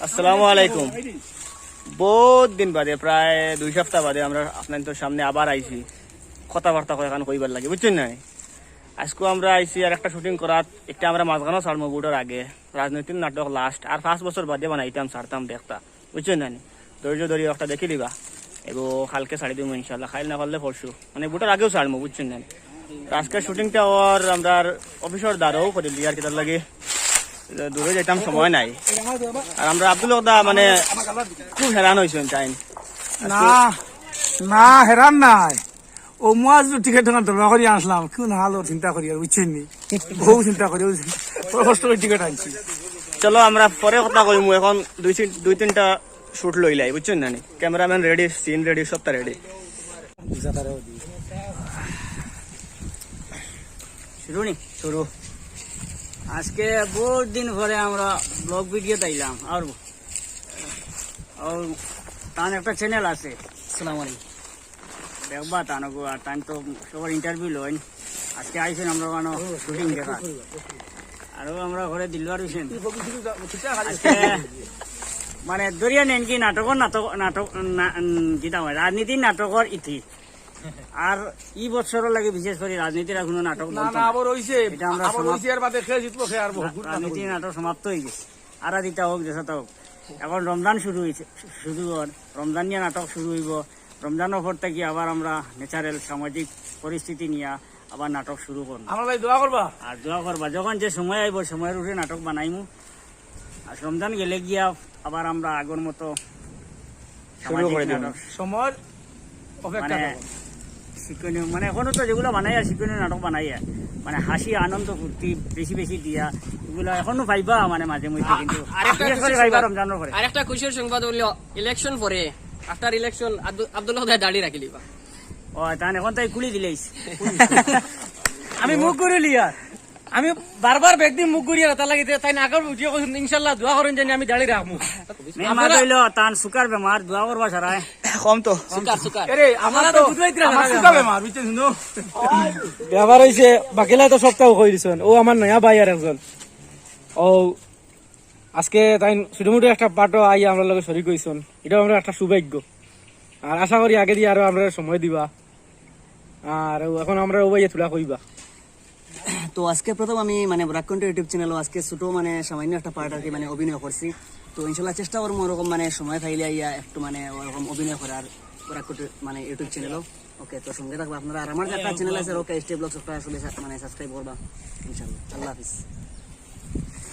আসসালামু আলাইকুম। বহুত দিন বাদে প্রায় 2 সপ্তাহ বাদে আমরা আপনাদের সামনে আবার আইছি কথাবার্তা এখন কইবার লাগে, বুঝছেন না? আজকে আমরা আইছি আর একটা শুটিং করার, একটা আমরা মাঝখানেও ছাড়বো বুটোর আগে রাজনৈতিক নাটক লাস্ট আর 5 বছর বাদে বানাইতাম ছাড়তাম দেখতা, বুঝছেন না? ধৈর্য ধরি একটা দেখি দিবা এবং কালকে ছাড়ি দিব ইনশাল্লাহ, খাইল না পারলে পরশু, মানে বুটোর আগেও ছাড়বো, বুঝছেন না? আজকের শুটিংটা ওর আমরা অফিসর দ্বারাও করে দিই আর কি, তার লাগে দূরে যেতাম সময় নাই। আর আমরা আব্দুল দা মানে খুব হেরান হয়েছেন টাইম না না হেরান নাই ও মাছ টিকেট দোকান দরবার করি আসলাম কেউ না হলো চিন্তা করি আর বুঝছেন নি বহু চিন্তা করি কষ্ট করে টিকেট আনছি। চলো আমরা পরে কথা কইমু, এখন দুই তিনটা শুট লইলাই, বুঝছেন না? ক্যামেরাম্যান রেডি, সিন রেডি, সবটা রেডি। শুরু নি শুরু। আজকে বহুত দিন পরে আমরা ব্লগ ভিডিও তাইলাম আর তার একটা চ্যানেল আছে, আসসালামু আলাইকুম, দেখবা তানগো। আর তাই তো সবার ইন্টারভিউ লইন, আজকে আইসেন আমরা কোনো শুটিং দেখা, আরো আমরা ঘরে দিলবার হইছেন আজকে মানে দরিয়া নেন কি নাটকের নাটক যেটা হয় রাজনীতির নাটকের ইতি। আর ই বছরের লাগে বিশেষ করে রাজনীতির কোনো নাটক রাজনীতির নাটক সমাপ্ত হয়ে গেছে। আর দিতা হোক দেশাতা হোক, এখন রমজান শুরু হয়েছে, শুধু রমজান নিয়ে নাটক শুরু হইব। রমজানের পর থেকে আবার আমরা ন্যাচারাল সামাজিক পরিস্থিতি নিয়ে আবার নাটক শুরু করবো। দোয়া করবা আর দোয়া করবা, যখন যে সময় আইব সময়ের উপরে নাটক বানাইমু। আর রমজান গেলে গিয়া আবার আমরা আগের মতো সামাজিক নাটক সময় মানে শিক্ষণীয়, মানে এখনো তো যেগুলো বানাই আর শিক্ষণীয় নাটক বানাই আর মানে হাসি আনন্দ ফুর্তি বেশি বেশি দিয়া এগুলো এখনো পাইবা মানে মাঝে মধ্যে, কিন্তু পাইবা রমজানের পরে। আরেকটা খুশির সংবাদ হলো ইলেকশন পরে আফটার ইলেকশন আব্দুল্লাহ দাড়ি রাখি লিবা। ও তান এখন তাই খুলি দিলেইস আমি মুখ করে লিয়া, আমি বারবার ব্যক্তি মুখ করিয়া তার লাগে তাই না আগর ভিডিও করছেন ইনশাআল্লাহ দোয়া করেন জানি আমি দাড়ি রাখমু। মেমা কইলো তান সুগার বেমার দোয়া করবা সারায় কম তো সুকার আরে আমার তো সুগার বেমার বুঝছেন নো ব্যাপার হয়েছে বাকিলা তো সপ্তাহ কই দিছেন। ও আমার নয়া ভাই আর একজন ও আজকে তাই ছোটমোটো একটা পাঠও আই আমরা লগে শরীর হইছেন, এটাও আমরা একটা সৌভাগ্য। আর আশা করি আগে দিয়ে আরো আমরা সময় দিবা। আর এখন আমরা ও ভাইয়া তুলা কইবা। তো আজকে প্রথম আমি মানে ব্রাককণ্ঠ ইউটিউব চ্যানেলও আজকে ছোট মানে সামান্য একটা পার্ট আর কি মানে অভিনয় করছি। তো ইনশাল্লাহ চেষ্টা করবো ওরকম মানে সময় পাইলে আইয়া একটু মানে ওরকম অভিনয় করার ব্রাককণ্ঠ মানে ইউটিউব চ্যানেলও। ওকে, তো সঙ্গে থাকবো আপনারা। আর আমার যে একটা চ্যানেল আছে ওকে ST ব্লগস, একটা আসলে মানে সাবস্ক্রাইব করবা ইনশাল্লাহ। আল্লাহ হাফিজ।